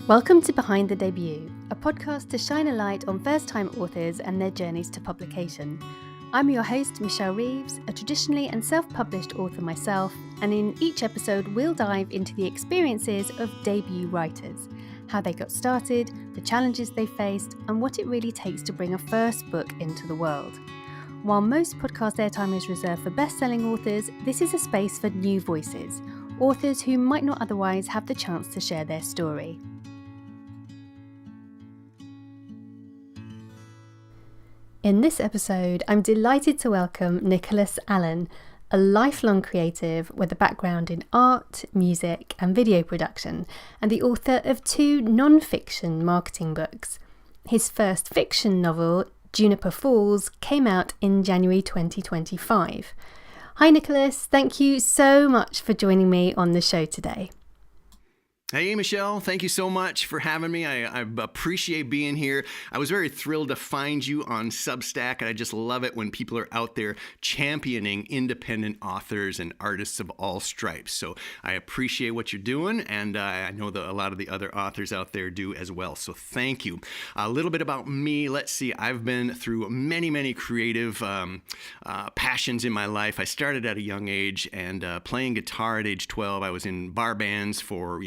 Welcome to Behind the Debut, a podcast to shine a light on first-time authors and their journeys to publication. I'm your host, Michelle Reeves, a traditionally and self-published author myself, and in each episode we'll dive into the experiences of debut writers, how they got started, the challenges they faced, and what it really takes to bring a first book into the world. While most podcast airtime is reserved for best-selling authors, this is a space for new voices, authors who might not otherwise have the chance to share their story. In this episode, I'm delighted to welcome Nikolas Allen, a lifelong creative with a background in art, music, and video production, and the author of 2 non-fiction marketing books. His first fiction novel, Juniper Falls, came out in January 2025. Hi Nikolas, thank you so much for joining me on the show today. Hey, Michelle. Thank you so much for having me. I appreciate being here. I was very thrilled to find you on Substack, and I just love it when people are out there championing independent authors and artists of all stripes. So I appreciate what you're doing, and I know that a lot of the other authors out there do as well. So thank you. A little bit about me. Let's see. I've been through many creative passions in my life. I started at a young age, and playing guitar at age 12. I was in bar bands for,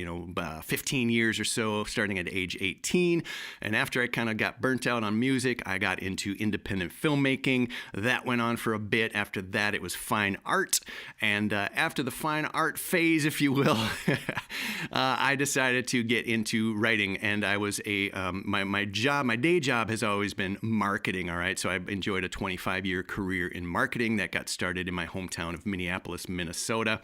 15 years or so, starting at age 18. And after I kind of got burnt out on music, I got into independent filmmaking. That went on for a bit. After that, it was fine art. And after the fine art phase, if you will, I decided to get into writing. And I was my day job has always been marketing. All right. So I enjoyed a 25-year career in marketing that got started in my hometown of Minneapolis, Minnesota.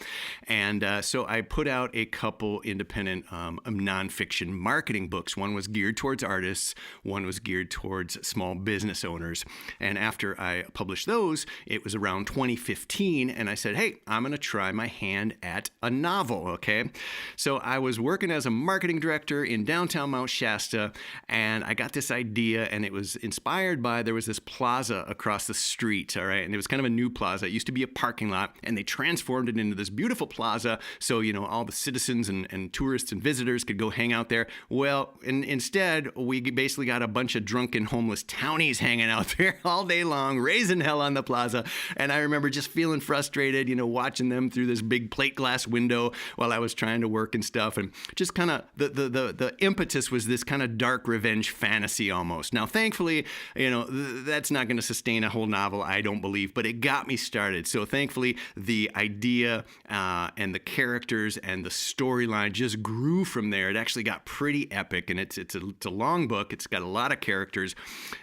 And so I put out a couple independent nonfiction marketing books. One was geared towards artists, one was geared towards small business owners. And after I published those, it was around 2015, and I said, hey, I'm going to try my hand at a novel, okay? So I was working as a marketing director in downtown Mount Shasta, and I got this idea, and it was inspired by, there was this plaza across the street, all right? And it was kind of a new plaza. It used to be a parking lot, and they transformed it into this beautiful plaza, so, all the citizens and tourists and visitors could go hang out there. Well, instead, we basically got a bunch of drunken homeless townies hanging out there all day long, raising hell on the plaza. And I remember just feeling frustrated, watching them through this big plate glass window while I was trying to work and stuff. And just kind of the impetus was this kind of dark revenge fantasy almost. Now, thankfully, that's not going to sustain a whole novel, I don't believe, but it got me started. So thankfully, the idea and the characters and the storyline just grew from there. It actually got pretty epic, and it's a long book. It's got a lot of characters,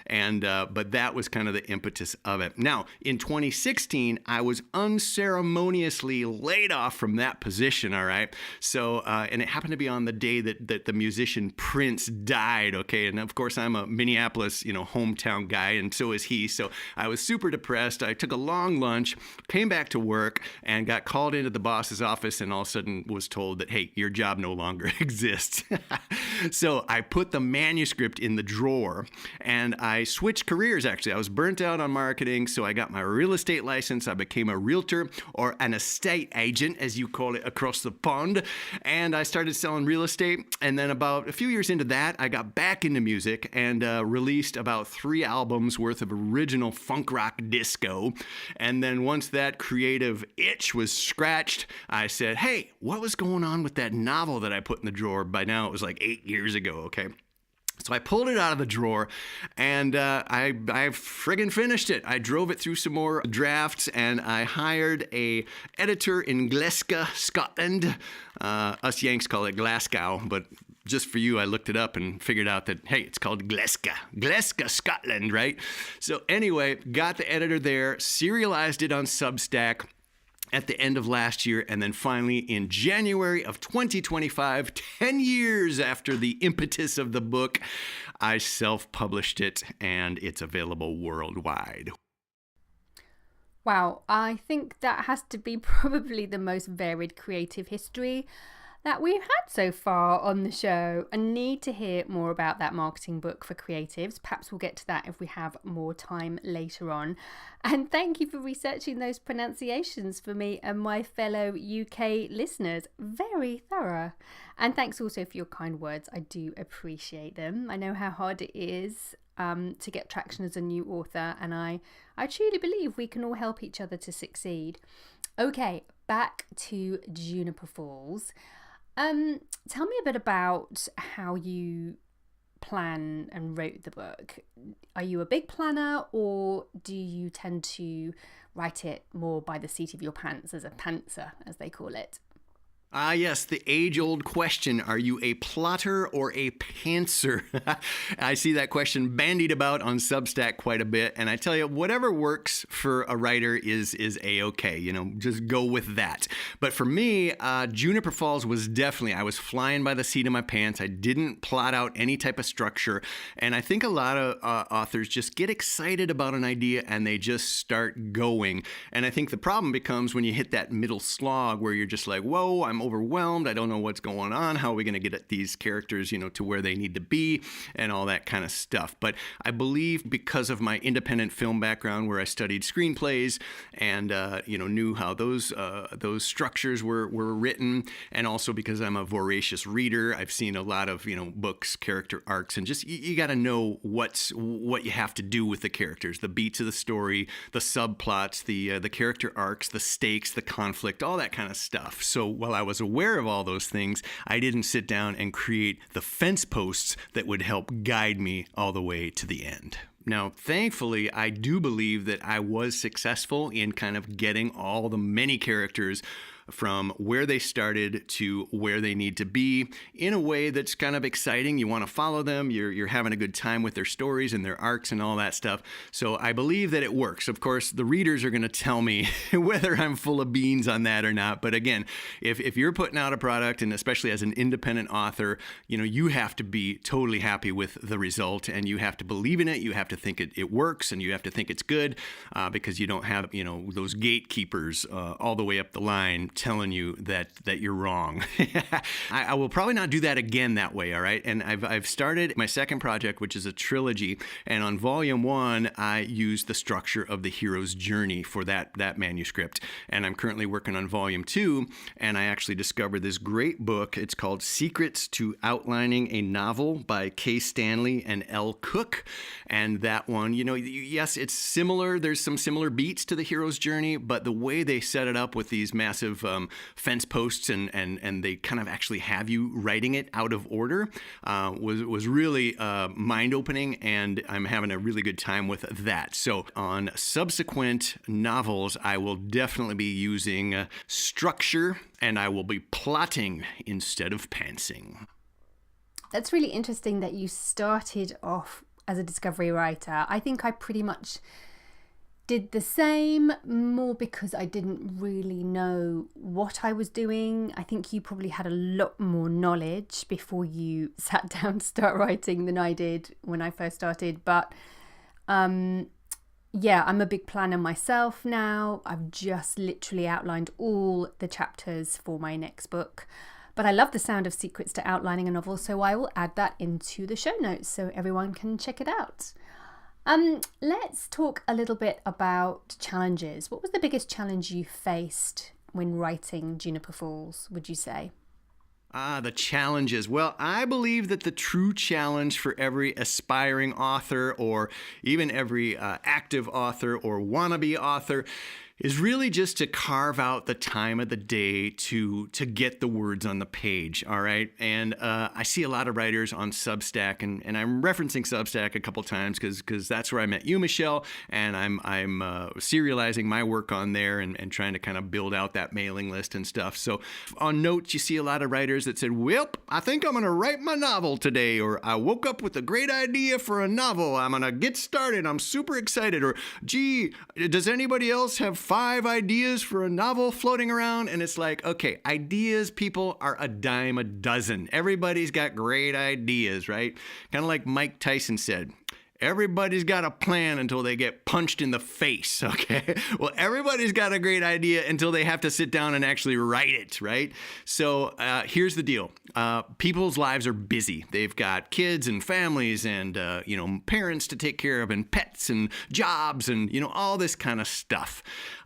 and but that was kind of the impetus of it. Now, in 2016, I was unceremoniously laid off from that position. All right, so and it happened to be on the day that the musician Prince died. Okay, and of course I'm a Minneapolis, hometown guy, and so is he. So I was super depressed. I took a long lunch, came back to work, and got called into the boss's office, and all of a sudden was told that, hey, your job no longer exists. So I put the manuscript in the drawer, and I switched careers. Actually, I was burnt out on marketing, so I got my real estate license. I became a realtor, or an estate agent, as you call it across the pond, and I started selling real estate. And then about a few years into that, I got back into music and released about 3 albums worth of original funk rock disco. And then once that creative itch was scratched, I said, hey, what was going on with that novel that I put in the drawer? By now it was like 8 years ago, okay? So I pulled it out of the drawer, and I friggin' finished it. I drove it through some more drafts, and I hired a editor in Glasgow, Scotland. Us Yanks call it Glasgow, but just for you, I looked it up and figured out that, hey, it's called Glasgow, Scotland, right? So anyway, got the editor there, serialized it on Substack at the end of last year, and then finally in January of 2025, 10 years after the impetus of the book, I self-published it, and it's available worldwide. Wow, I think that has to be probably the most varied creative history. that we've had so far on the show. I need to hear more about that marketing book for creatives. Perhaps we'll get to that if we have more time later on. And thank you for researching those pronunciations for me and my fellow UK listeners. Very thorough. And thanks also for your kind words. I do appreciate them. I know how hard it is to get traction as a new author, and I truly believe we can all help each other to succeed. Okay, back to Juniper Falls. Tell me a bit about how you plan and wrote the book. Are you a big planner, or do you tend to write it more by the seat of your pants, as a pantser, as they call it? Yes, the age-old question, are you a plotter or a pantser? I see that question bandied about on Substack quite a bit, and I tell you, whatever works for a writer is A-okay, just go with that. But for me, Juniper Falls was definitely, I was flying by the seat of my pants. I didn't plot out any type of structure, and I think a lot of authors just get excited about an idea and they just start going. And I think the problem becomes when you hit that middle slog where you're just like, whoa, I'm overwhelmed. I don't know what's going on. How are we going to get at these characters, to where they need to be and all that kind of stuff. But I believe because of my independent film background where I studied screenplays and, knew how those structures were written, and also because I'm a voracious reader, I've seen a lot of, books, character arcs, and just you got to know what you have to do with the characters, the beats of the story, the subplots, the character arcs, the stakes, the conflict, all that kind of stuff. So while I was aware of all those things, I didn't sit down and create the fence posts that would help guide me all the way to the end. Now, thankfully, I do believe that I was successful in kind of getting all the many characters from where they started to where they need to be in a way that's kind of exciting. You want to follow them. You're having a good time with their stories and their arcs and all that stuff. So I believe that it works. Of course, the readers are going to tell me whether I'm full of beans on that or not. But again, if you're putting out a product, and especially as an independent author, you have to be totally happy with the result, and you have to believe in it. You have to think it works, and you have to think it's good, because you don't have, those gatekeepers all the way up the line telling you that you're wrong. I will probably not do that again that way, all right? And I've started my second project, which is a trilogy, and on volume 1, I used the structure of the hero's journey for that manuscript, and I'm currently working on volume 2, and I actually discovered this great book. It's called Secrets to Outlining a Novel by Kay Stanley and L. Cook, and that one, yes, it's similar. There's some similar beats to the hero's journey, but the way they set it up with these massive fence posts and they kind of actually have you writing it out of order was really mind-opening, and I'm having a really good time with that. So on subsequent novels, I will definitely be using structure, and I will be plotting instead of pantsing. That's really interesting that you started off as a discovery writer. I think I pretty much did the same, more because I didn't really know what I was doing. I think you probably had a lot more knowledge before you sat down to start writing than I did when I first started. But I'm a big planner myself now. I've just literally outlined all the chapters for my next book. But I love the sound of Secrets to Outlining a Novel, so I will add that into the show notes so everyone can check it out. Let's talk a little bit about challenges. What was the biggest challenge you faced when writing Juniper Falls, would you say? The challenges. Well, I believe that the true challenge for every aspiring author, or even every active author or wannabe author, is really just to carve out the time of the day to get the words on the page, all right? And I see a lot of writers on Substack, and I'm referencing Substack a couple times because that's where I met you, Michelle, and I'm serializing my work on there and trying to kind of build out that mailing list and stuff. So on Notes, you see a lot of writers that said, well, I think I'm going to write my novel today, or I woke up with a great idea for a novel. I'm going to get started. I'm super excited. Or, gee, does anybody else have 5 ideas for a novel floating around? And it's like, okay, ideas, people, are a dime a dozen. Everybody's got great ideas, right? Kind of like Mike Tyson said, everybody's got a plan until they get punched in the face, okay? Well, everybody's got a great idea until they have to sit down and actually write it, right? So here's the deal. People's lives are busy. They've got kids and families and, parents to take care of and pets and jobs and, all this kind of stuff.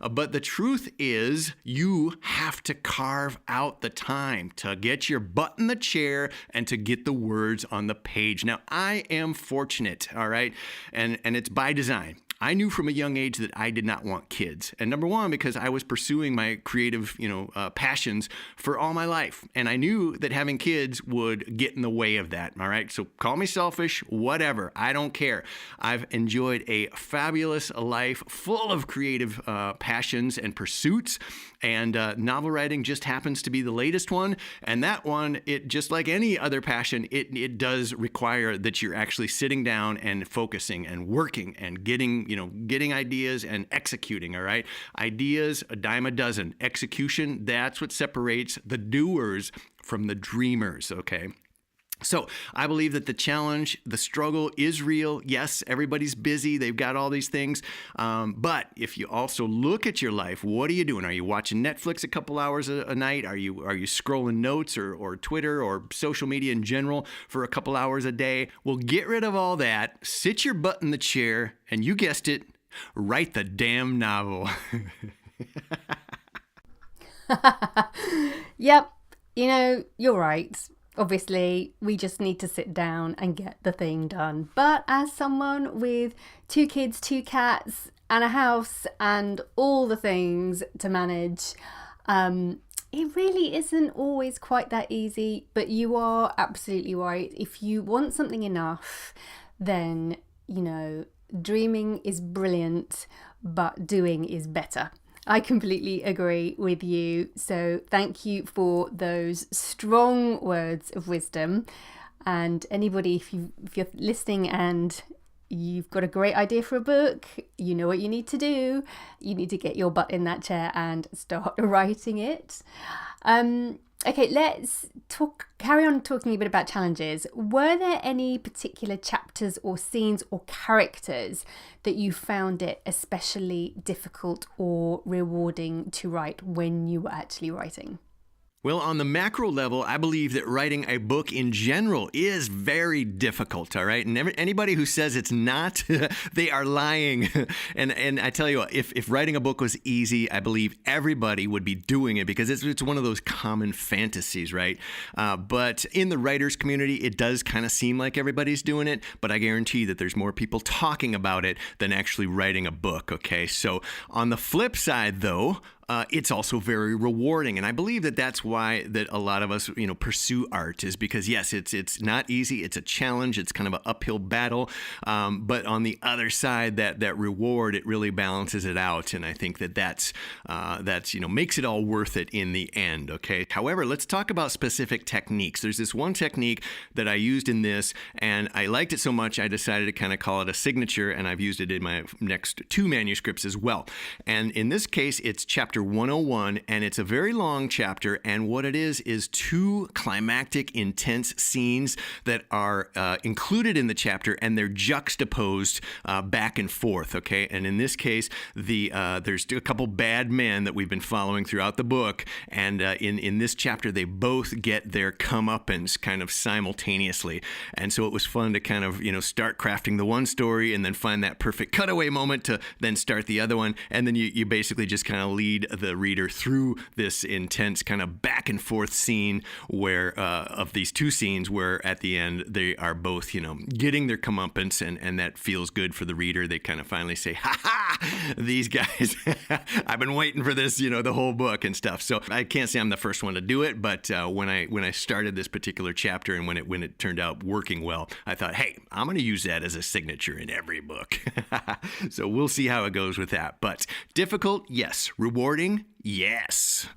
But the truth is you have to carve out the time to get your butt in the chair and to get the words on the page. Now, I am fortunate, all right? And it's by design. I knew from a young age that I did not want kids. And number one, because I was pursuing my creative, passions for all my life. And I knew that having kids would get in the way of that. All right. So call me selfish, whatever. I don't care. I've enjoyed a fabulous life full of creative passions and pursuits. And novel writing just happens to be the latest one. And that one, it just like any other passion, it does require that you're actually sitting down and focusing and working and getting ideas and executing, all right? Ideas, a dime a dozen. Execution, that's what separates the doers from the dreamers, okay? So I believe that the challenge, the struggle is real. Yes, everybody's busy. They've got all these things. But if you also look at your life, what are you doing? Are you watching Netflix a couple hours a night? Are you scrolling notes or Twitter or social media in general for a couple hours a day? Well, get rid of all that. Sit your butt in the chair and you guessed it, write the damn novel. Yep. You're right. Obviously, we just need to sit down and get the thing done. But as someone with 2 kids, 2 cats, and a house, and all the things to manage, it really isn't always quite that easy. But you are absolutely right. If you want something enough, then, dreaming is brilliant, but doing is better. I completely agree with you. So thank you for those strong words of wisdom. And anybody, if you're listening and you've got a great idea for a book, you know what you need to do. You need to get your butt in that chair and start writing it. Okay, let's carry on talking a bit about challenges. Were there any particular chapters or scenes or characters that you found it especially difficult or rewarding to write when you were actually writing? Well, on the macro level, I believe that writing a book in general is very difficult, all right? And anybody who says it's not, they are lying. And I tell you what, if writing a book was easy, I believe everybody would be doing it because it's one of those common fantasies, right? But in the writers community, it does kind of seem like everybody's doing it, but I guarantee that there's more people talking about it than actually writing a book, okay? So on the flip side, though, it's also very rewarding. And I believe that that's why that a lot of us, pursue art is because, yes, it's not easy. It's a challenge. It's kind of an uphill battle. But on the other side, that reward, it really balances it out. And I think that's makes it all worth it in the end. Okay. However, let's talk about specific techniques. There's this one technique that I used in this, and I liked it so much, I decided to kind of call it a signature, and I've used it in my next 2 manuscripts as well. And in this case, it's chapter 101, and it's a very long chapter, and what it is 2 climactic, intense scenes that are included in the chapter, and they're juxtaposed back and forth, okay? And in this case, there's a couple bad men that we've been following throughout the book, and in this chapter, they both get their comeuppance kind of simultaneously, and so it was fun to kind of, start crafting the one story and then find that perfect cutaway moment to then start the other one, and then you basically just kind of lead the reader through this intense kind of back and forth scene where of these 2 scenes where at the end they are both getting their comeuppance, and that feels good for the reader. They kind of finally say, ha, these guys, I've been waiting for this the whole book and stuff. So I can't say I'm the first one to do it, but when I started this particular chapter and when it turned out working well, I thought, hey, I'm going to use that as a signature in every book. So we'll see how it goes with that. But difficult, yes. Rewarding, yes.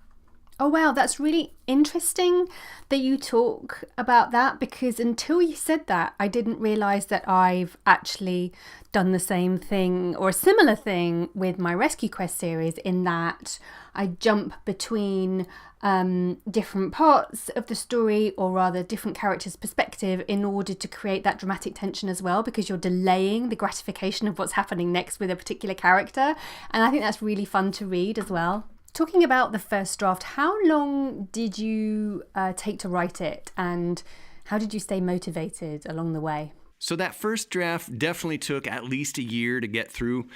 Oh, wow. That's really interesting that you talk about that, because until you said that, I didn't realize that I've actually done the same thing or a similar thing with my Rescue Quest series, in that I jump between different parts of the story, or rather different characters' perspective, in order to create that dramatic tension as well, because you're delaying the gratification of what's happening next with a particular character. And I think that's really fun to read as well. Talking about the first draft, how long did you take to write it, and how did you stay motivated along the way? So that first draft definitely took at least a year to get through.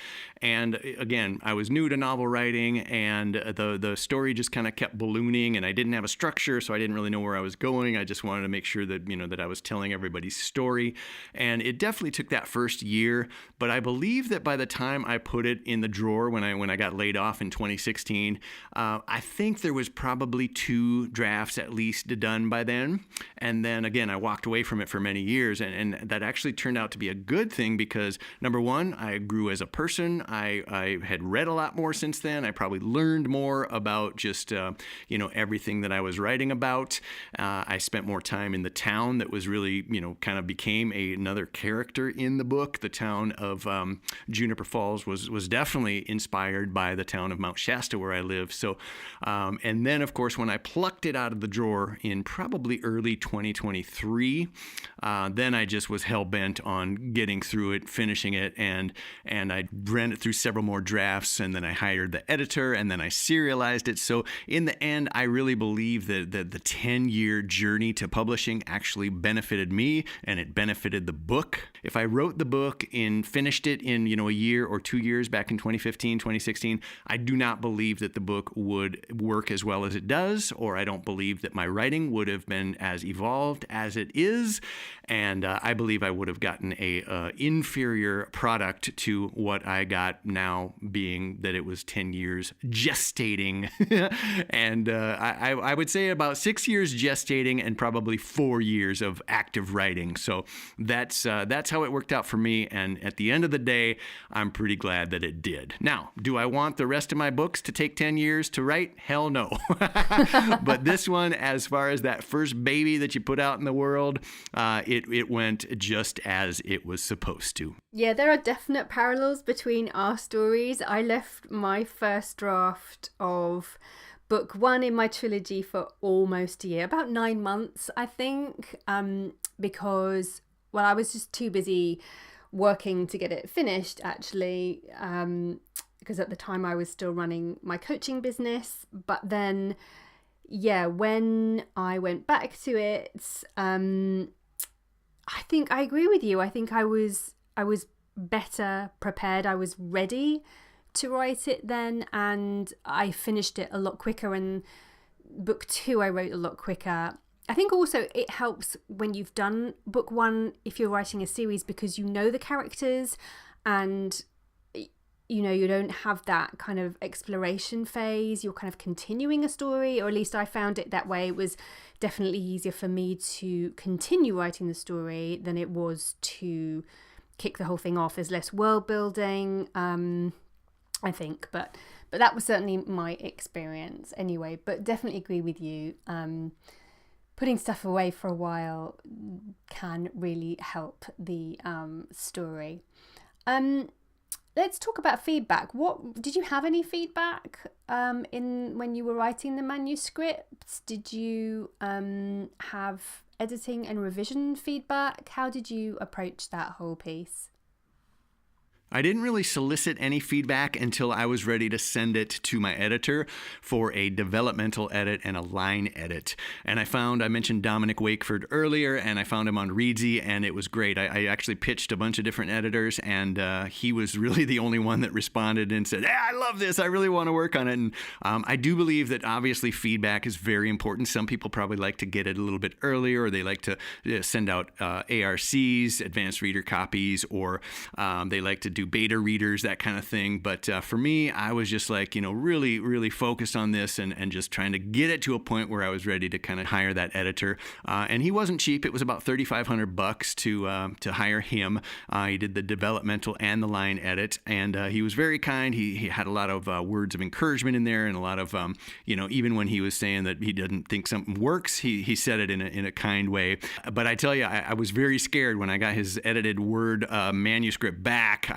And again, I was new to novel writing, and the story just kind of kept ballooning, and I didn't have a structure, so I didn't really know where I was going. I just wanted to make sure that, that I was telling everybody's story. And it definitely took that first year, but I believe that by the time I put it in the drawer when I got laid off in 2016, I think there was probably 2 drafts at least done by then. And then again, I walked away from it for many years, and that actually turned out to be a good thing, because number one, I grew as a person. I had read a lot more since then. I probably learned more about just, everything that I was writing about. I spent more time in the town that was really, kind of became another character in the book. The town of Juniper Falls was definitely inspired by the town of Mount Shasta where I live. So, and then of course, when I plucked it out of the drawer in probably early 2023, then I just was hell-bent on getting through it, finishing it, and I ran it through several more drafts, and then I hired the editor, and then I serialized it. So in the end, I really believe that the 10-year journey to publishing actually benefited me, and it benefited the book. If I wrote the book and finished it in, a year or 2 years back in 2015, 2016, I do not believe that the book would work as well as it does, or I don't believe that my writing would have been as evolved as it is. And I believe I would have gotten a inferior product to what I got now, being that it was 10 years gestating. And I would say about 6 years gestating and probably 4 years of active writing. So that's how it worked out for me. And at the end of the day, I'm pretty glad that it did. Now, do I want the rest of my books to take 10 years to write? Hell no. But this one, as far as that first baby that you put out in the world, it went just as it was supposed to. Yeah, there are definite parallels between our stories. I left my first draft of book 1 in my trilogy for almost a year, about 9 months, I think, because, well, I was just too busy working to get it finished, actually, because at the time I was still running my coaching business. But then, yeah, when I went back to it, I think I agree with you. I think I was better prepared. I was ready to write it then, and I finished it a lot quicker. And book 2 I wrote a lot quicker. I think also it helps when you've done book 1 if you're writing a series, because you know the characters, and you don't have that kind of exploration phase. You're kind of continuing a story, or at least I found it that way. It was definitely easier for me to continue writing the story than it was to kick the whole thing off. There's less world building, I think, but that was certainly my experience anyway. But definitely agree with you. Putting stuff away for a while can really help the story. Let's talk about feedback. What did you have any feedback in when you were writing the manuscripts? Did you have editing and revision feedback? How did you approach that whole piece? I didn't really solicit any feedback until I was ready to send it to my editor for a developmental edit and a line edit. And I mentioned Dominic Wakeford earlier, and I found him on Reedsy, and it was great. I actually pitched a bunch of different editors, and he was really the only one that responded and said, "Hey, I love this. I really want to work on it." And I do believe that obviously feedback is very important. Some people probably like to get it a little bit earlier, or they like to send out ARCs, advanced reader copies, or they like to do to beta readers, that kind of thing. But for me, I was just like, really, really focused on this and just trying to get it to a point where I was ready to kind of hire that editor. And he wasn't cheap. It was about $3,500 to hire him. He did the developmental and the line edit, and he was very kind. He had a lot of words of encouragement in there, and a lot of, even when he was saying that he didn't think something works, he said it in a kind way. But I tell you, I was very scared when I got his edited Word manuscript back.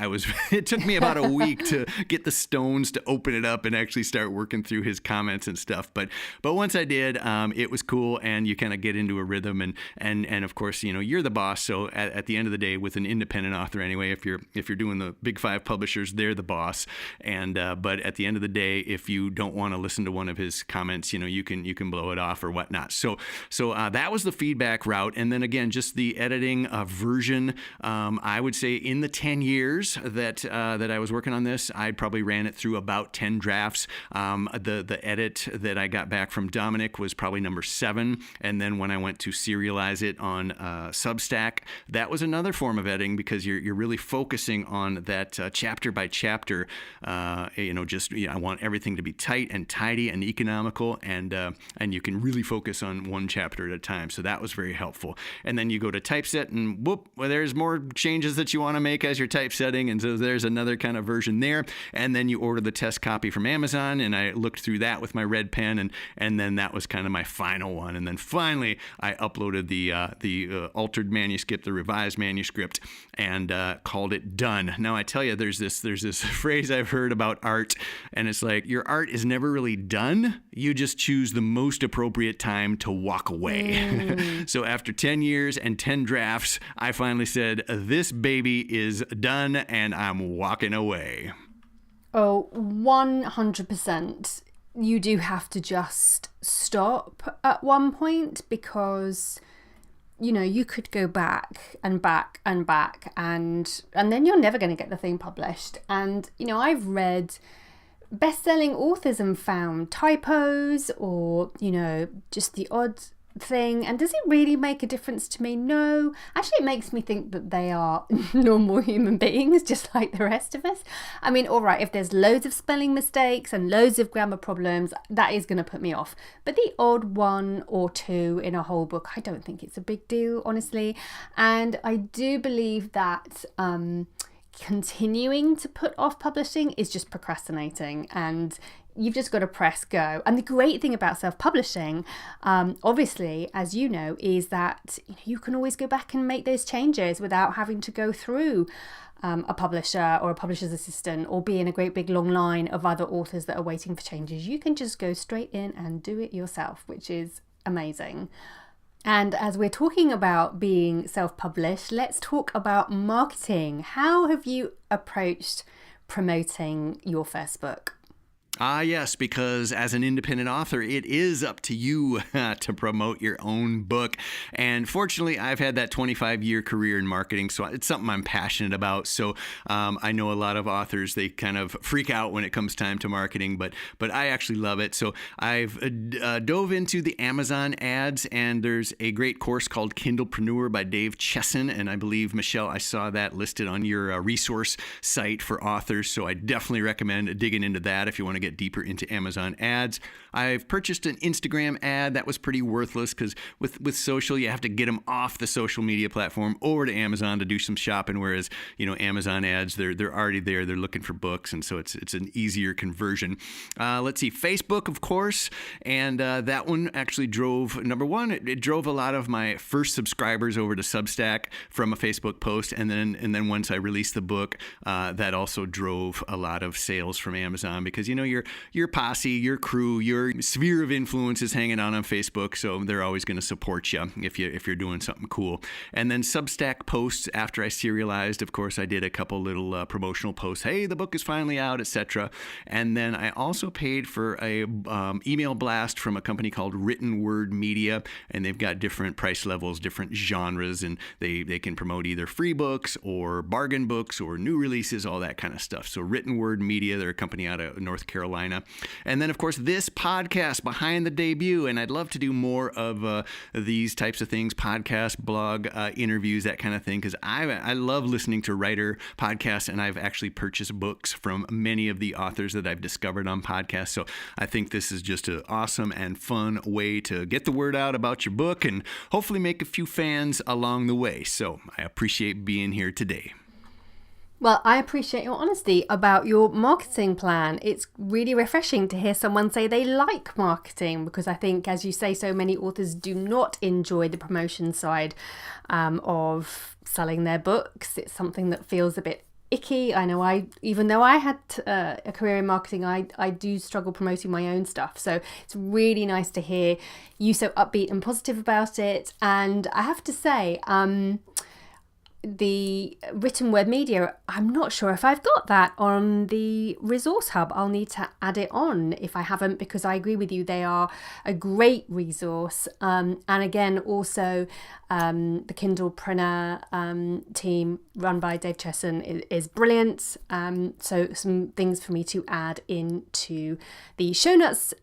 It took me about a week to get the stones to open it up and actually start working through his comments and stuff. But once I did, it was cool, and you kind of get into a rhythm, and of course, you're the boss. So at the end of the day, with an independent author anyway, if you're doing the big five publishers, they're the boss. And but at the end of the day, if you don't want to listen to one of his comments, you can blow it off or whatnot. So that was the feedback route. And then again, just the editing version. I would say in the 10 years that I was working on this, I probably ran it through about 10 drafts. The edit that I got back from Dominic was probably number 7. And then when I went to serialize it on Substack, that was another form of editing, because you're really focusing on that chapter by chapter. I want everything to be tight and tidy and economical, and you can really focus on one chapter at a time. So that was very helpful. And then you go to typeset, and there's more changes that you want to make as you're typesetting, and so there's another kind of version there. And then you order the test copy from Amazon, and I looked through that with my red pen, and then that was kind of my final one. And then finally, I uploaded the altered manuscript, the revised manuscript, and called it done. Now I tell you, there's this phrase I've heard about art, and it's like, your art is never really done. You just choose the most appropriate time to walk away. So after 10 years and 10 drafts, I finally said, this baby is done, and I'm walking away. Oh, 100%. You do have to just stop at one point, because you could go back and back and back, and then you're never going to get the thing published. And I've read best-selling authors and found typos or just the odd thing. And does it really make a difference to me? No. Actually, it makes me think that they are normal human beings, just like the rest of us. I mean, all right, if there's loads of spelling mistakes and loads of grammar problems, that is going to put me off. But the odd one or two in a whole book, I don't think it's a big deal, honestly. And I do believe that continuing to put off publishing is just procrastinating, and you've just got to press go. And the great thing about self-publishing, obviously, as you know, is that you can always go back and make those changes without having to go through a publisher or a publisher's assistant, or be in a great big long line of other authors that are waiting for changes. You can just go straight in and do it yourself, which is amazing. And as we're talking about being self-published, let's talk about marketing. How have you approached promoting your first book? Yes, because as an independent author, it is up to you to promote your own book. And fortunately, I've had that 25-year career in marketing, so it's something I'm passionate about. So I know a lot of authors, they kind of freak out when it comes time to marketing, but I actually love it. So I've dove into the Amazon ads, and there's a great course called Kindlepreneur by Dave Chesson. And I believe, Michelle, I saw that listed on your resource site for authors. So I definitely recommend digging into that if you want to get deeper into Amazon ads. I've purchased an Instagram ad that was pretty worthless, because with social, you have to get them off the social media platform over to Amazon to do some shopping, whereas Amazon ads, they're already there, they're looking for books, and so it's an easier conversion. Let's see, Facebook, of course, and that one actually drove, number one, it drove a lot of my first subscribers over to Substack from a Facebook post, and then once I released the book, that also drove a lot of sales from Amazon, because your posse, your crew, your sphere of influence is hanging out on Facebook, so they're always going to support you if you're doing something cool. And then Substack posts after I serialized, of course, I did a couple little promotional posts. Hey, the book is finally out, etc. And then I also paid for a email blast from a company called Written Word Media, and they've got different price levels, different genres, and they can promote either free books or bargain books or new releases, all that kind of stuff. So Written Word Media, they're a company out of North Carolina. Carolina. And then, of course, this podcast, Behind the Debut. And I'd love to do more of these types of things, podcast, blog, interviews, that kind of thing, because I love listening to writer podcasts, and I've actually purchased books from many of the authors that I've discovered on podcasts. So I think this is just an awesome and fun way to get the word out about your book and hopefully make a few fans along the way. So I appreciate being here today. Well, I appreciate your honesty about your marketing plan. It's really refreshing to hear someone say they like marketing, because I think, as you say, so many authors do not enjoy the promotion side of selling their books. It's something that feels a bit icky. I know even though I had a career in marketing, I do struggle promoting my own stuff. So it's really nice to hear you so upbeat and positive about it. And I have to say, the written word media, I'm not sure if I've got that on the Resource Hub. I'll need to add it on if I haven't, because I agree with you, they are a great resource. And again, also the Kindlepreneur team run by Dave Chesson is brilliant. So some things for me to add into the show notes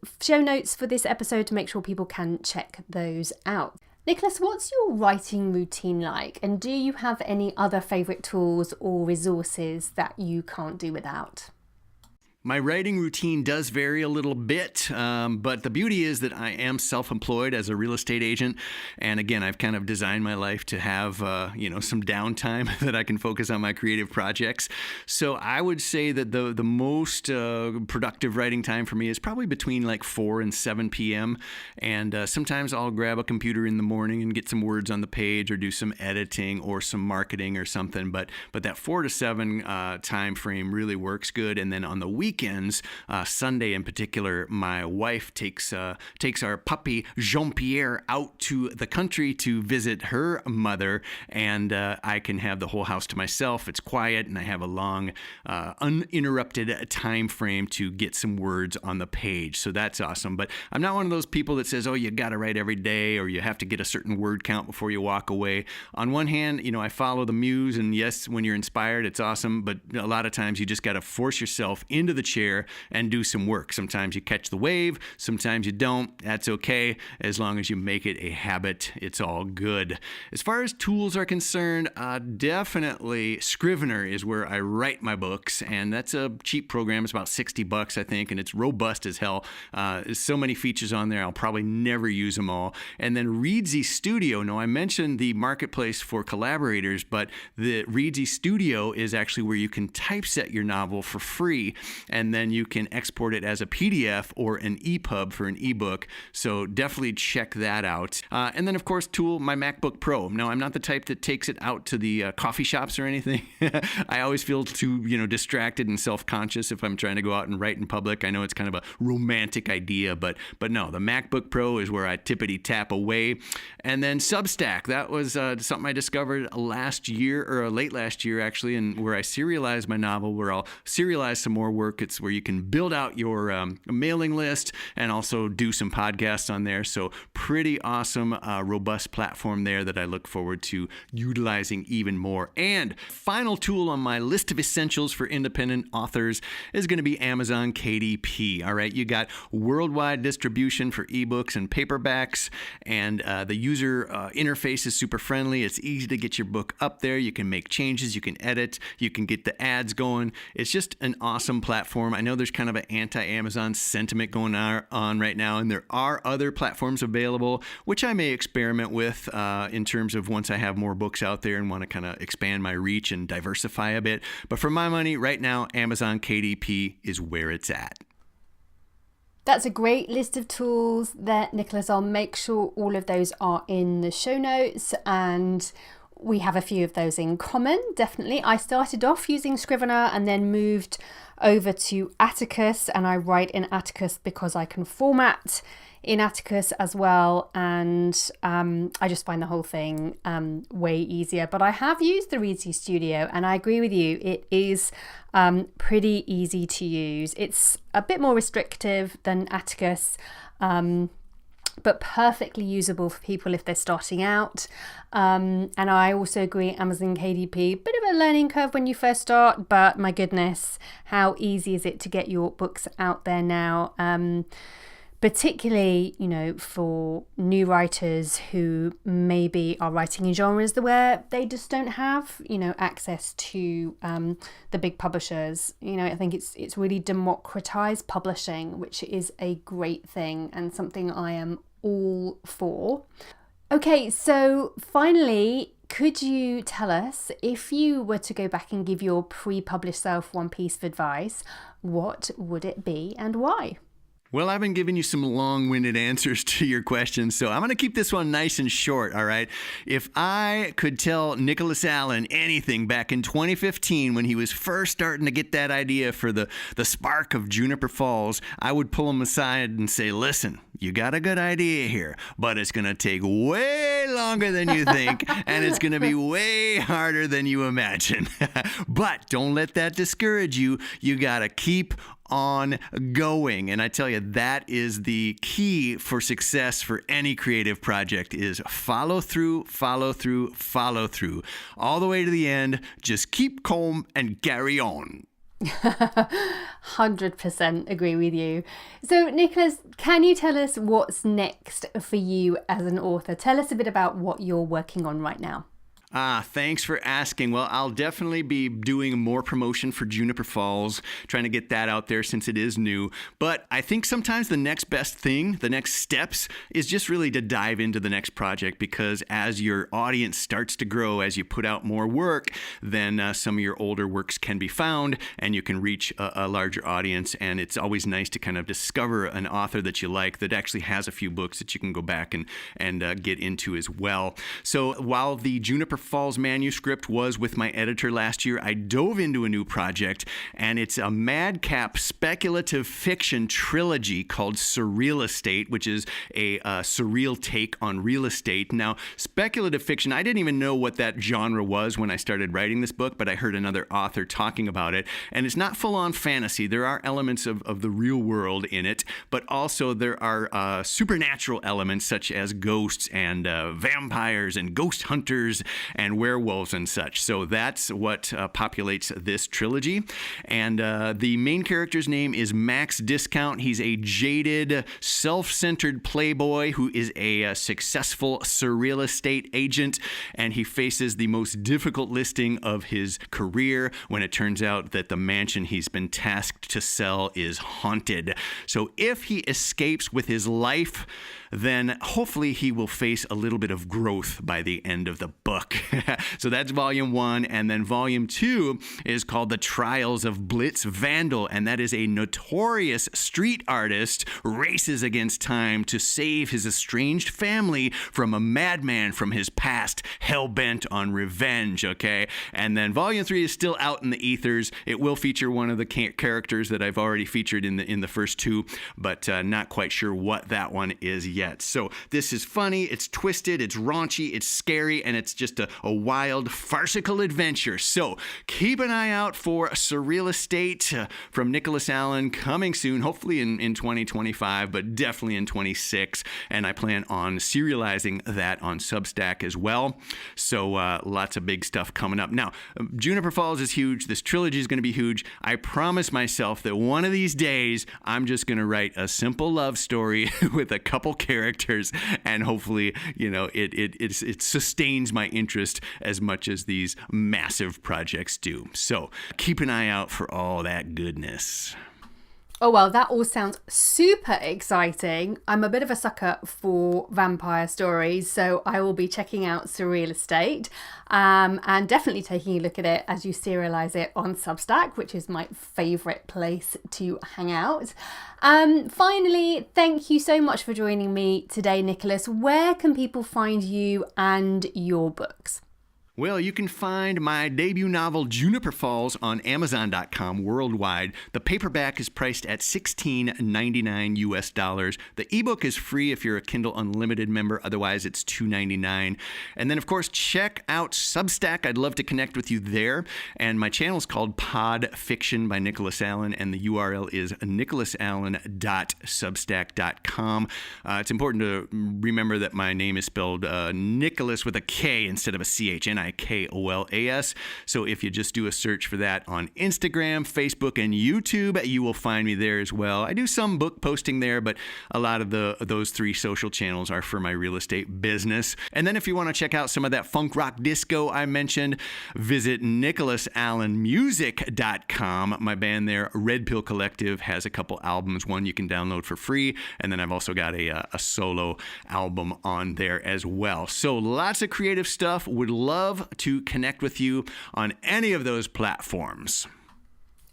for this episode to make sure people can check those out. Nikolas, what's your writing routine like? And do you have any other favourite tools or resources that you can't do without? My writing routine does vary a little bit, but the beauty is that I am self-employed as a real estate agent. And again, I've kind of designed my life to have, some downtime that I can focus on my creative projects. So I would say that the most productive writing time for me is probably between like 4 and 7 p.m. And sometimes I'll grab a computer in the morning and get some words on the page or do some editing or some marketing or something. But that 4 to 7 time frame really works good. And then on the weekends, Sunday in particular, my wife takes our puppy Jean-Pierre out to the country to visit her mother, and I can have the whole house to myself. It's quiet, and I have a long, uninterrupted time frame to get some words on the page. So that's awesome. But I'm not one of those people that says, oh, you got to write every day, or you have to get a certain word count before you walk away. On one hand, I follow the muse, and yes, when you're inspired, it's awesome. But a lot of times you just got to force yourself into the chair and do some work. Sometimes you catch the wave, sometimes you don't. That's okay. As long as you make it a habit, it's all good. As far as tools are concerned, definitely Scrivener is where I write my books, and that's a cheap program. It's about $60, I think, and it's robust as hell. There's so many features on there, I'll probably never use them all. And then Readsy Studio. Now, I mentioned the marketplace for collaborators, but the Readsy Studio is actually where you can typeset your novel for free, and then you can export it as a PDF or an EPUB for an ebook. So definitely check that out. And then, of course, my MacBook Pro. Now, I'm not the type that takes it out to the coffee shops or anything. I always feel too, distracted and self-conscious if I'm trying to go out and write in public. I know it's kind of a romantic idea, but no, the MacBook Pro is where I tippity-tap away. And then Substack. That was something I discovered last year, or late last year, actually, and where I serialized my novel, where I'll serialize some more work. It's where you can build out your mailing list and also do some podcasts on there. So pretty awesome, robust platform there that I look forward to utilizing even more. And final tool on my list of essentials for independent authors is going to be Amazon KDP. All right, you got worldwide distribution for ebooks and paperbacks, and the user interface is super friendly. It's easy to get your book up there. You can make changes, you can edit, you can get the ads going. It's just an awesome platform. I know there's kind of an anti-Amazon sentiment going on right now, and there are other platforms available, which I may experiment with in terms of once I have more books out there and want to kind of expand my reach and diversify a bit. But for my money, right now, Amazon KDP is where it's at. That's a great list of tools there, Nikolas. I'll make sure all of those are in the show notes, and we have a few of those in common, definitely. I started off using Scrivener and then moved over to Atticus, and I write in Atticus because I can format in Atticus as well, and I just find the whole thing way easier. But I have used the Readsy Studio, and I agree with you, it is pretty easy to use. It's a bit more restrictive than Atticus, but perfectly usable for people if they're starting out. And I also agree, Amazon KDP, bit of a learning curve when you first start, but my goodness, how easy is it to get your books out there now? Particularly, for new writers who maybe are writing in genres where they just don't have, access to the big publishers. I think it's really democratized publishing, which is a great thing and something I am all for. Okay, so finally, could you tell us, if you were to go back and give your pre-published self one piece of advice, what would it be and why? Well, I've been giving you some long-winded answers to your questions, so I'm going to keep this one nice and short, all right? If I could tell Nikolas Allen anything back in 2015 when he was first starting to get that idea for the spark of Juniper Falls, I would pull him aside and say, listen, you got a good idea here, but it's going to take way longer than you think, and it's going to be way harder than you imagine. But don't let that discourage you. You got to keep on going. And I tell you, that is the key for success for any creative project, is follow through, follow through, follow through. All the way to the end, just keep calm and carry on. 100% agree with you. So, Nikolas, can you tell us what's next for you as an author? Tell us a bit about what you're working on right now. Thanks for asking. Well, I'll definitely be doing more promotion for Juniper Falls, trying to get that out there since it is new. But I think sometimes the next best thing, the next steps, is just really to dive into the next project, because as your audience starts to grow, as you put out more work, then some of your older works can be found and you can reach a larger audience. And it's always nice to kind of discover an author that you like that actually has a few books that you can go back and get into as well. So while the Juniper Falls manuscript was with my editor last year, I dove into a new project, and it's a madcap speculative fiction trilogy called Surreal Estate, which is a surreal take on real estate. Now, speculative fiction, I didn't even know what that genre was when I started writing this book, but I heard another author talking about it, and it's not full-on fantasy. There are elements of the real world in it, but also there are supernatural elements such as ghosts and vampires and ghost hunters and werewolves and such. So that's what populates this trilogy. And the main character's name is Max Discount. He's a jaded, self-centered playboy who is a successful surreal estate agent, and he faces the most difficult listing of his career when it turns out that the mansion he's been tasked to sell is haunted. So if he escapes with his life, then hopefully he will face a little bit of growth by the end of the book. So that's volume 1. And then volume 2 is called The Trials of Blitz Vandal. And that is a notorious street artist races against time to save his estranged family from a madman from his past, hell-bent on revenge, okay? And then volume 3 is still out in the ethers. It will feature one of the characters that I've already featured in the first 2, but not quite sure what that one is yet. So this is funny, it's twisted, it's raunchy, it's scary, and it's just a wild, farcical adventure. So keep an eye out for Surreal Estate from Nikolas Allen, coming soon, hopefully in 2025, but definitely in 26. And I plan on serializing that on Substack as well. So lots of big stuff coming up. Now, Juniper Falls is huge. This trilogy is going to be huge. I promise myself that one of these days, I'm just going to write a simple love story with a couple characters, and hopefully, it sustains my interest as much as these massive projects do. So keep an eye out for all that goodness. Oh, well, that all sounds super exciting. I'm a bit of a sucker for vampire stories, so I will be checking out Surreal Estate and definitely taking a look at it as you serialize it on Substack, which is my favorite place to hang out. Finally, thank you so much for joining me today, Nikolas. Where can people find you and your books? Well, you can find my debut novel, Juniper Falls, on Amazon.com worldwide. The paperback is priced at $16.99 US. The ebook is free if you're a Kindle Unlimited member. Otherwise, it's $2.99. And then, of course, check out Substack. I'd love to connect with you there. And my channel is called Pod Fiction by Nikolas Allen, and the URL is nikolasallen.substack.com. It's important to remember that my name is spelled Nicholas with a K instead of a CH. Nikolas. So if you just do a search for that on Instagram, Facebook, and YouTube, you will find me there as well. I do some book posting there, but a lot of those three social channels are for my real estate business. And then if you want to check out some of that funk rock disco I mentioned, visit nikolasallenmusic.com. My band there, Red Pill Collective, has a couple albums. One you can download for free, and then I've also got a solo album on there as well. So lots of creative stuff. Would love to connect with you on any of those platforms.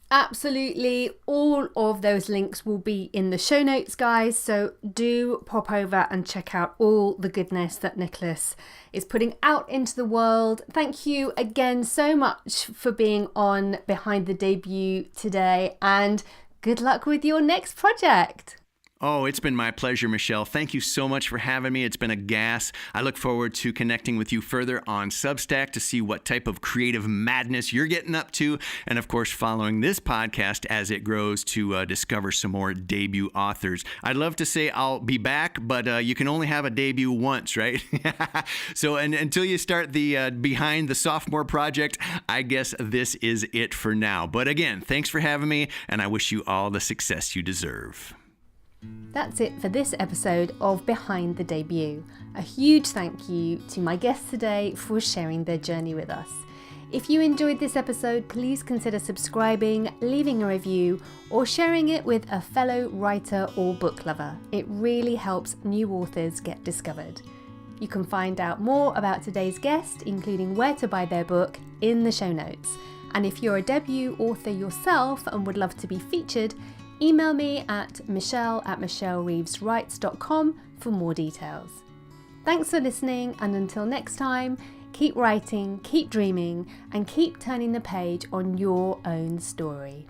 Absolutely. All of those links will be in the show notes, guys. So do pop over and check out all the goodness that Nikolas is putting out into the world. Thank you again so much for being on Behind the Debut today, and good luck with your next project. Oh, it's been my pleasure, Michelle. Thank you so much for having me. It's been a gas. I look forward to connecting with you further on Substack to see what type of creative madness you're getting up to. And of course, following this podcast as it grows to discover some more debut authors. I'd love to say I'll be back, but you can only have a debut once, right? So until you start the Behind the Sophomore project, I guess this is it for now. But again, thanks for having me, and I wish you all the success you deserve. That's it for this episode of Behind the Debut. A huge thank you to my guests today for sharing their journey with us. If you enjoyed this episode, please consider subscribing, leaving a review, or sharing it with a fellow writer or book lover. It really helps new authors get discovered. You can find out more about today's guest, including where to buy their book, in the show notes. And if you're a debut author yourself and would love to be featured, email me at michelle@michellereeveswrites.com for more details. Thanks for listening, and until next time, keep writing, keep dreaming, and keep turning the page on your own story.